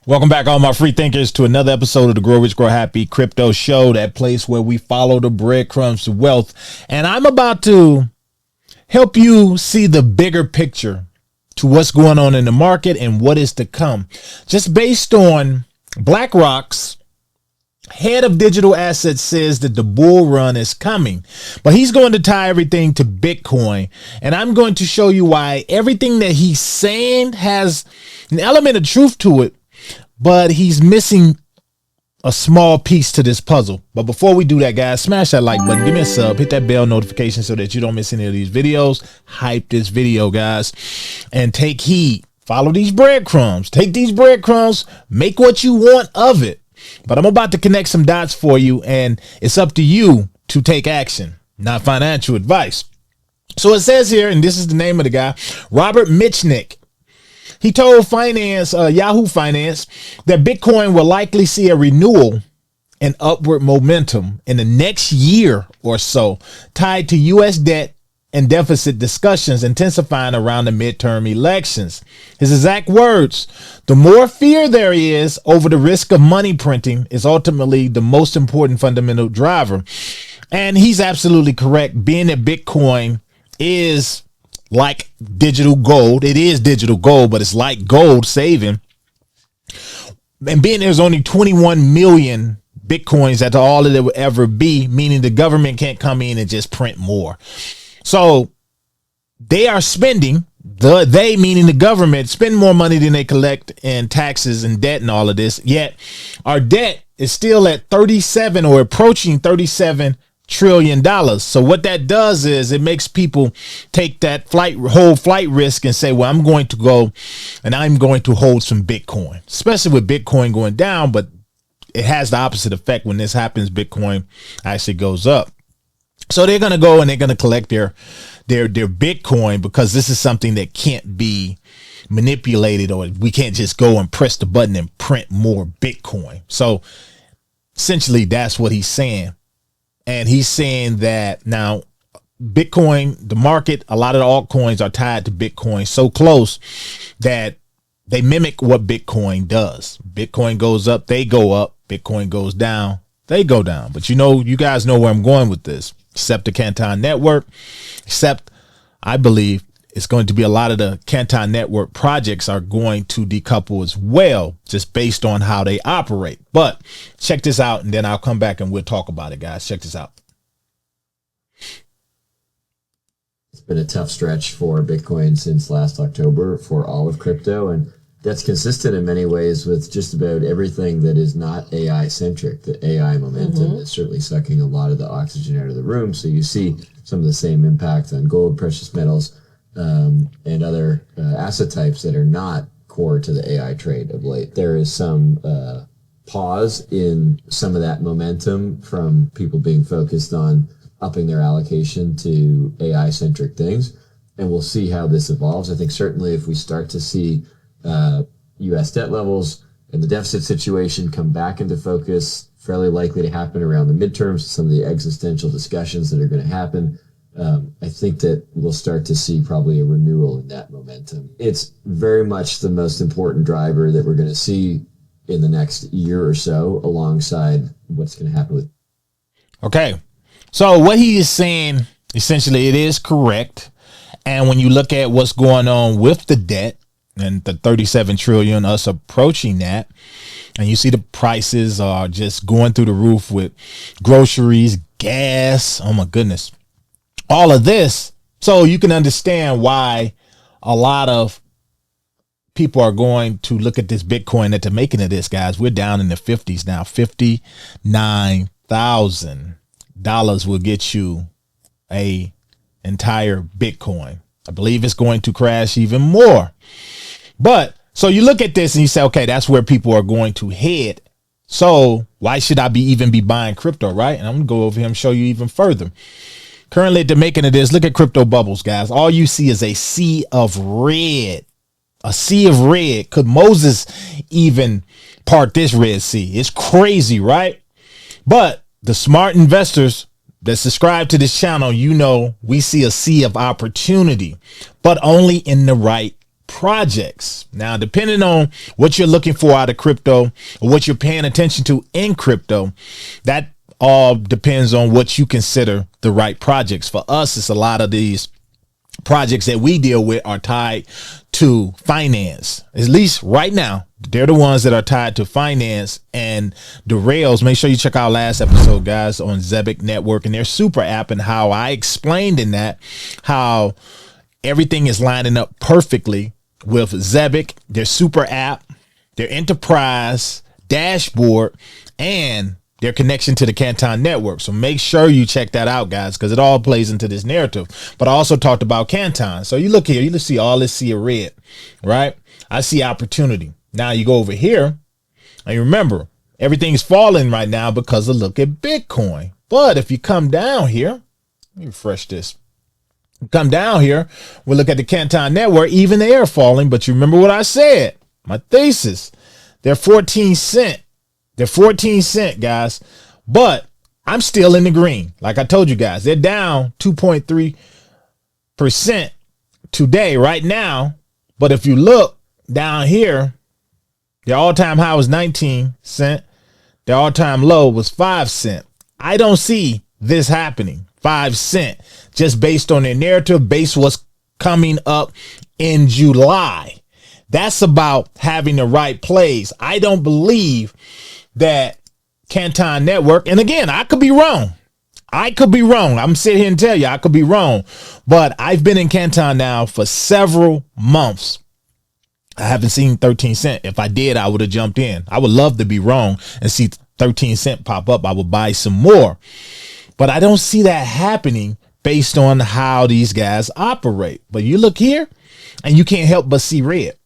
Welcome back, all my free thinkers, to another episode of the Grow Rich, Grow Happy Crypto Show, that place where we follow the breadcrumbs to wealth. And I'm about to help you see the bigger picture to what's going on in the market and what is to come, just based on BlackRock's head of digital assets says that the bull run is coming, but he's going to tie everything to Bitcoin. And I'm going to show you why everything that he's saying has an element of truth to it, but he's missing a small piece to this puzzle. But before we do that, guys, smash that like button, give me a sub, hit that bell notification so that you don't miss any of these videos. Hype this video, guys, and take heed. Follow these breadcrumbs. Take these breadcrumbs, make what you want of it. But I'm about to connect some dots for you, and it's up to you to take action, not financial advice. So it says here, and this is the name of the guy, Robbie Mitchnick. He told Yahoo Finance that Bitcoin will likely see a renewal and upward momentum in the next year or so, tied to U.S. debt and deficit discussions intensifying around the midterm elections. His exact words: the more fear there is over the risk of money printing is ultimately the most important fundamental driver. And he's absolutely correct, being that Bitcoin is like digital gold. It is digital gold, but it's like gold saving. And being there's only 21 million Bitcoins, that's all that it will ever be, meaning the government can't come in and just print more. So they are spending, they meaning the government, spend more money than they collect in taxes and debt and all of this. Yet our debt is still at 37 or approaching $37 trillion. So what that does is it makes people take that whole flight risk and say, well, I'm going to go and I'm going to hold some Bitcoin, especially with Bitcoin going down. But it has the opposite effect. When this happens, Bitcoin actually goes up. So they're going to go and they're going to collect their Bitcoin, because this is something that can't be manipulated, or we can't just go and press the button and print more Bitcoin. So essentially that's what he's saying. And he's saying that now Bitcoin, the market, a lot of the altcoins are tied to Bitcoin so close that they mimic what Bitcoin does. Bitcoin goes up, they go up. Bitcoin goes down, they go down. But you guys know where I'm going with this. Except the Canton network, except I believe it's going to be a lot of the Canton network projects are going to decouple as well, just based on how they operate. But check this out, and then I'll come back and we'll talk about it, guys. Check this out. It's been a tough stretch for Bitcoin since last October for all of crypto, and that's consistent in many ways with just about everything that is not AI centric. The AI momentum is certainly sucking a lot of the oxygen out of the room. So you see some of the same impact on gold, precious metals, and other asset types that are not core to the AI trade of late. There is some pause in some of that momentum from people being focused on upping their allocation to AI centric things. And we'll see how this evolves. I think certainly if we start to see U.S. debt levels and the deficit situation come back into focus, fairly likely to happen around the midterms, some of the existential discussions that are going to happen. I think that we'll start to see probably a renewal in that momentum. It's very much the most important driver that we're going to see in the next year or so, alongside what's going to happen with. Okay. So what he is saying, essentially, it is correct. And when you look at what's going on with the debt, and the 37 trillion, us approaching that, and you see the prices are just going through the roof with groceries, gas, oh my goodness, all of this. So you can understand why a lot of people are going to look at this Bitcoin that they're making of this, guys. We're down in the 50s now. $59,000 will get you a entire Bitcoin. I believe it's going to crash even more. But so you look at this and you say, okay, that's where people are going to head. So why should I even be buying crypto, right? And I'm going to go over here and show you even further. Currently at the making of this, look at crypto bubbles, guys. All you see is a sea of red. A sea of red. Could Moses even part this Red Sea? It's crazy, right? But the smart investors that subscribe to this channel, we see a sea of opportunity, but only in the right projects. Now, depending on what you're looking for out of crypto or what you're paying attention to in crypto, that all depends on what you consider the right projects. For us, it's a lot of these projects that we deal with are tied to finance. At least right now, they're the ones that are tied to finance and the rails. Make sure you check out last episode, guys, on Zebic Network and their super app, and how I explained in that how everything is lining up perfectly with Zebic, their super app, their enterprise dashboard, and their connection to the Canton network. So make sure you check that out, guys, because it all plays into this narrative. But I also talked about Canton. So you look here, you see all this sea of red, right? I see opportunity. Now you go over here and remember, everything's falling right now because of look at Bitcoin. But if you come down here, let me refresh this. Come down here, we'll look at the Canton network. Even they are falling, but you remember what I said, my thesis. They're 14 cents. They're 14 cents, guys, but I'm still in the green. Like I told you guys, they're down 2.3% today, right now. But if you look down here, their all-time high was 19 cents. Their all-time low was 5 cents. I don't see this happening. 5 cents, just based on their narrative, based what's coming up in July. That's about having the right plays. I don't believe that Canton network, and again, I could be wrong. I'm sitting here and tell you I could be wrong, but I've been in Canton now for several months. I haven't seen 13 cents. If I did, I would have jumped in. I would love to be wrong and see 13 cents pop up. I would buy some more, but I don't see that happening based on how these guys operate. But you look here and you can't help but see red,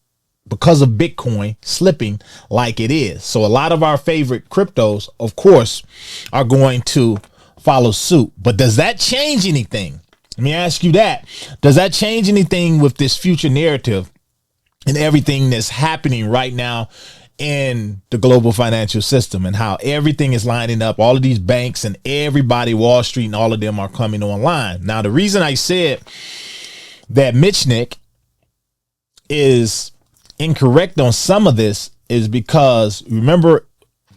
because of Bitcoin slipping like it is. So a lot of our favorite cryptos, of course, are going to follow suit. But does that change anything? Let me ask you that. Does that change anything with this future narrative and everything that's happening right now in the global financial system and how everything is lining up? All of these banks and everybody, Wall Street, and all of them are coming online. Now, the reason I said that Mitchnick is incorrect on some of this is because, remember,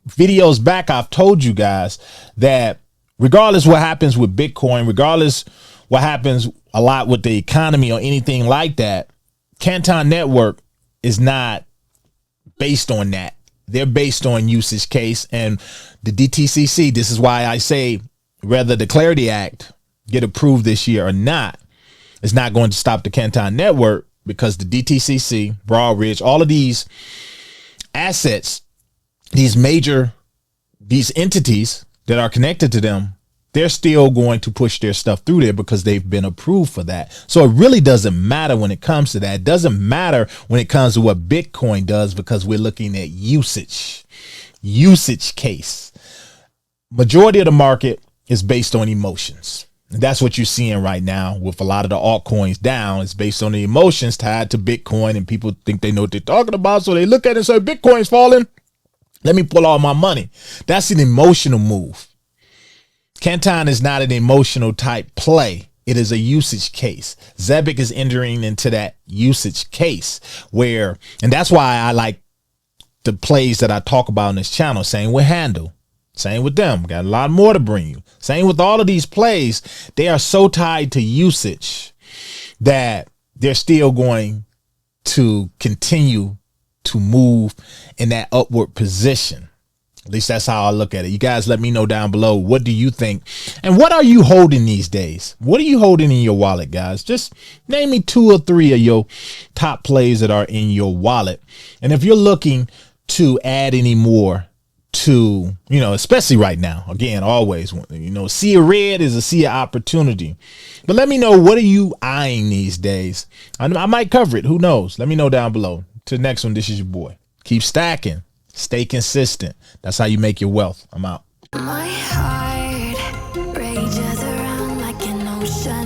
videos back, I've told you guys that regardless what happens with Bitcoin, regardless what happens a lot with the economy or anything like that, Canton network is not based on that. They're based on usage case, and the DTCC, this is why I say whether the Clarity Act get approved this year or not, it's not going to stop the Canton network, because the DTCC, Broadridge, all of these assets, these entities that are connected to them, they're still going to push their stuff through there because they've been approved for that. So it really doesn't matter when it comes to that. It doesn't matter when it comes to what Bitcoin does, because we're looking at usage case. Majority of the market is based on emotions. And that's what you're seeing right now with a lot of the altcoins down. It's based on the emotions tied to Bitcoin, and people think they know what they're talking about. So they look at it and say, Bitcoin's falling, let me pull all my money. That's an emotional move. Canton is not an emotional type play. It is a usage case. Zebic is entering into that usage case where, and that's why I like the plays that I talk about on this channel. Same with Handle. Same with them. Got a lot more to bring you. Same with all of these plays. They are so tied to usage that they're still going to continue to move in that upward position. At least that's how I look at it. You guys let me know down below. What do you think? And what are you holding these days? What are you holding in your wallet, guys? Just name me 2 or 3 of your top plays that are in your wallet. And if you're looking to add any more to, especially right now, again, always, sea of red is a sea of opportunity. But let me know, what are you eyeing these days? I might cover it. Who knows? Let me know down below. To the next one, this is your boy. Keep stacking. Stay consistent. That's how you make your wealth. I'm out. My heart rages around like an ocean.